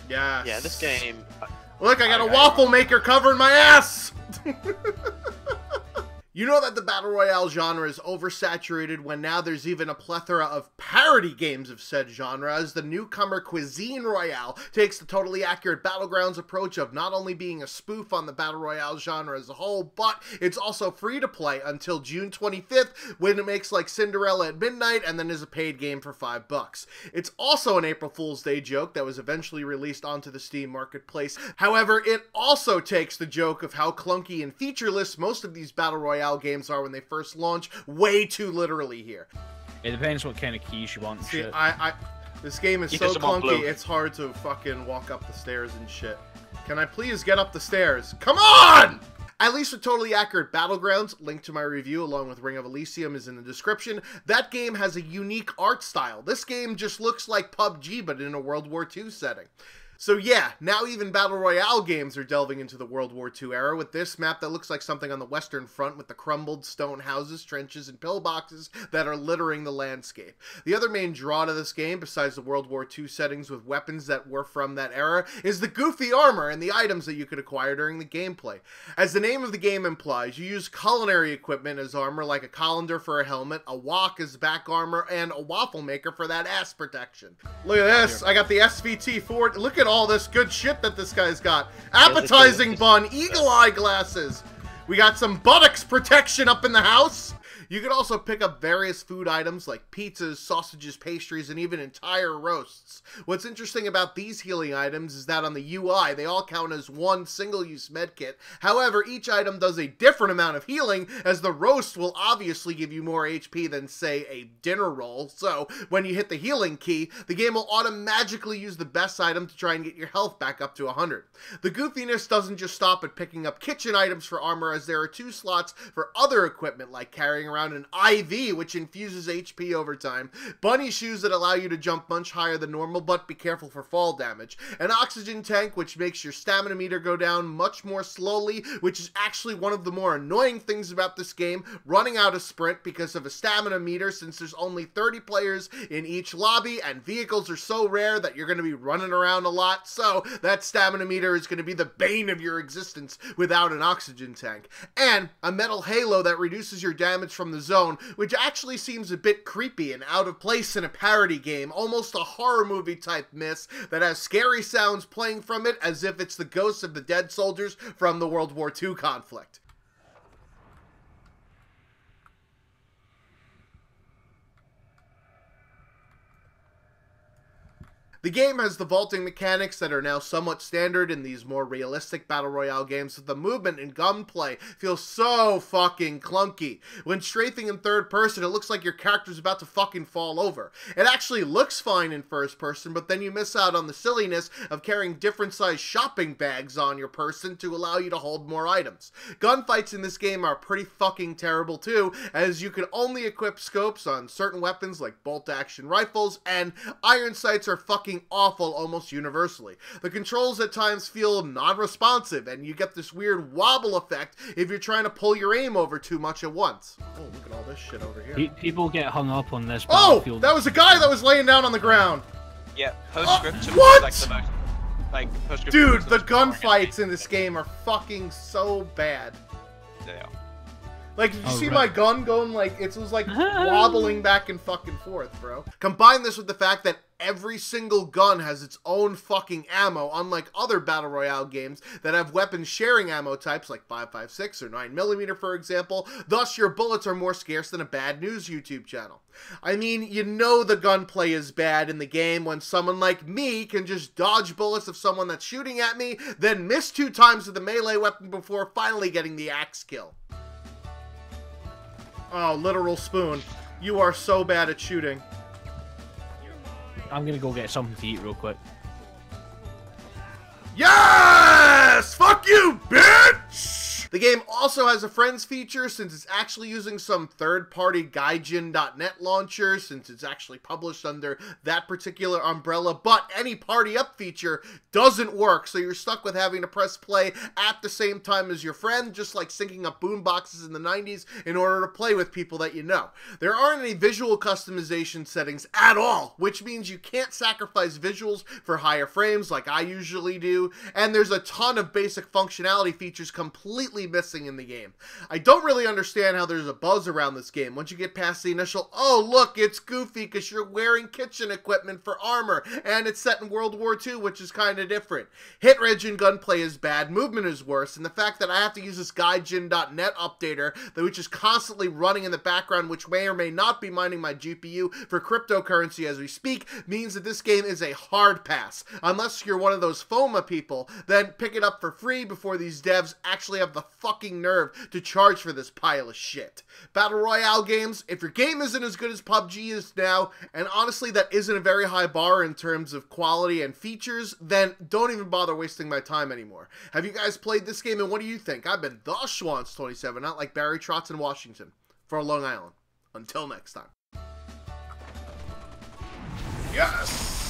Yes. Yeah, this game... Look, I got a waffle maker covering my ass! You know that the Battle Royale genre is oversaturated when now there's even a plethora of parody games of said genre, as the newcomer Cuisine Royale takes the totally accurate Battlegrounds approach of not only being a spoof on the Battle Royale genre as a whole, but it's also free to play until June 25th, when it makes like Cinderella at midnight and then is a paid game for $5. It's also an April Fool's Day joke that was eventually released onto the Steam marketplace. However, it also takes the joke of how clunky and featureless most of these Battle Royale games are when they first launch way too literally here. It depends what kind of keys you want. See, shit. this game is so clunky, it's hard to fucking walk up the stairs and shit. Can I please get up the stairs? Come on! At least with totally accurate Battlegrounds, link to my review along with Ring of Elysium is in the description, that game has a unique art style. This game just looks like PUBG but in a World War II setting. So yeah, now even Battle Royale games are delving into the World War II era with this map that looks like something on the Western Front with the crumbled stone houses, trenches, and pillboxes that are littering the landscape. The other main draw to this game, besides the World War II settings with weapons that were from that era, is the goofy armor and the items that you could acquire during the gameplay. As the name of the game implies, you use culinary equipment as armor, like a colander for a helmet, a wok as back armor, and a waffle maker for that ass protection. Look at this, I got the SVT-4, look at all this good shit that this guy's got. Appetizing bun, eagle eye glasses. We got some buttocks protection up in the house. You can also pick up various food items like pizzas, sausages, pastries, and even entire roasts. What's interesting about these healing items is that on the UI, they all count as one single-use medkit. However, each item does a different amount of healing, as the roast will obviously give you more HP than, say, a dinner roll. So, when you hit the healing key, the game will automatically use the best item to try and get your health back up to 100. The goofiness doesn't just stop at picking up kitchen items for armor, as there are 2 slots for other equipment like carrying around an IV, which infuses HP over time, bunny shoes that allow you to jump much higher than normal, but be careful for fall damage, an oxygen tank which makes your stamina meter go down much more slowly, which is actually one of the more annoying things about this game, running out of sprint because of a stamina meter, since there's only 30 players in each lobby and vehicles are so rare that you're going to be running around a lot, so that stamina meter is going to be the bane of your existence without an oxygen tank, and a metal halo that reduces your damage from the zone, which actually seems a bit creepy and out of place in a parody game, almost a horror movie type miss that has scary sounds playing from it as if it's the ghosts of the dead soldiers from the World War II conflict. The game has the vaulting mechanics that are now somewhat standard in these more realistic Battle Royale games, but the movement and gunplay feels so fucking clunky. When strafing in third person, it looks like your character's about to fucking fall over. It actually looks fine in first person, but then you miss out on the silliness of carrying different sized shopping bags on your person to allow you to hold more items. Gunfights in this game are pretty fucking terrible too, as you can only equip scopes on certain weapons like bolt-action rifles, and iron sights are fucking awful almost universally. The controls at times feel non-responsive, and you get this weird wobble effect if you're trying to pull your aim over too much at once. Oh, look at all this shit over here. People get hung up on this battlefield. Oh! That was a guy that was laying down on the ground! Yeah, postscriptum what? like the most... Postscriptum dude, the gunfights in this game are fucking so bad. They are. Like, did you see my gun going like, it was like wobbling back and fucking forth, bro. Combine this with the fact that every single gun has its own fucking ammo, unlike other Battle Royale games that have weapons sharing ammo types like 5.56 or 9mm, for example. Thus, your bullets are more scarce than a bad news YouTube channel. I mean, you know the gunplay is bad in the game when someone like me can just dodge bullets of someone that's shooting at me, then miss 2 times with the melee weapon before finally getting the axe kill. Oh, literal spoon. You are so bad at shooting. I'm gonna go get something to eat real quick. Yes! Fuck you, bitch! The game also has a friends feature since it's actually using some third-party gaijin.net launcher since it's actually published under that particular umbrella, but any party up feature doesn't work, so you're stuck with having to press play at the same time as your friend, just like syncing up boomboxes in the 90s in order to play with people that you know. There aren't any visual customization settings at all, which means you can't sacrifice visuals for higher frames like I usually do, and there's a ton of basic functionality features completely missing in the game. I don't really understand how there's a buzz around this game once you get past the initial, oh look, it's goofy because you're wearing kitchen equipment for armor, and it's set in World War II, which is kind of different. Hit reg and gunplay is bad, movement is worse, and the fact that I have to use this gaijin.net updater, which is constantly running in the background, which may or may not be mining my GPU for cryptocurrency as we speak, means that this game is a hard pass. Unless you're one of those FOMA people, then pick it up for free before these devs actually have the fucking nerve to charge for this pile of shit. Battle Royale games, if your game isn't as good as PUBG is now, and honestly that isn't a very high bar in terms of quality and features, then don't even bother wasting my time anymore. Have you guys played this game, and what do you think? I've been the Schwantz27, not like Barry Trotz in Washington, for Long Island. Until next time. Yes!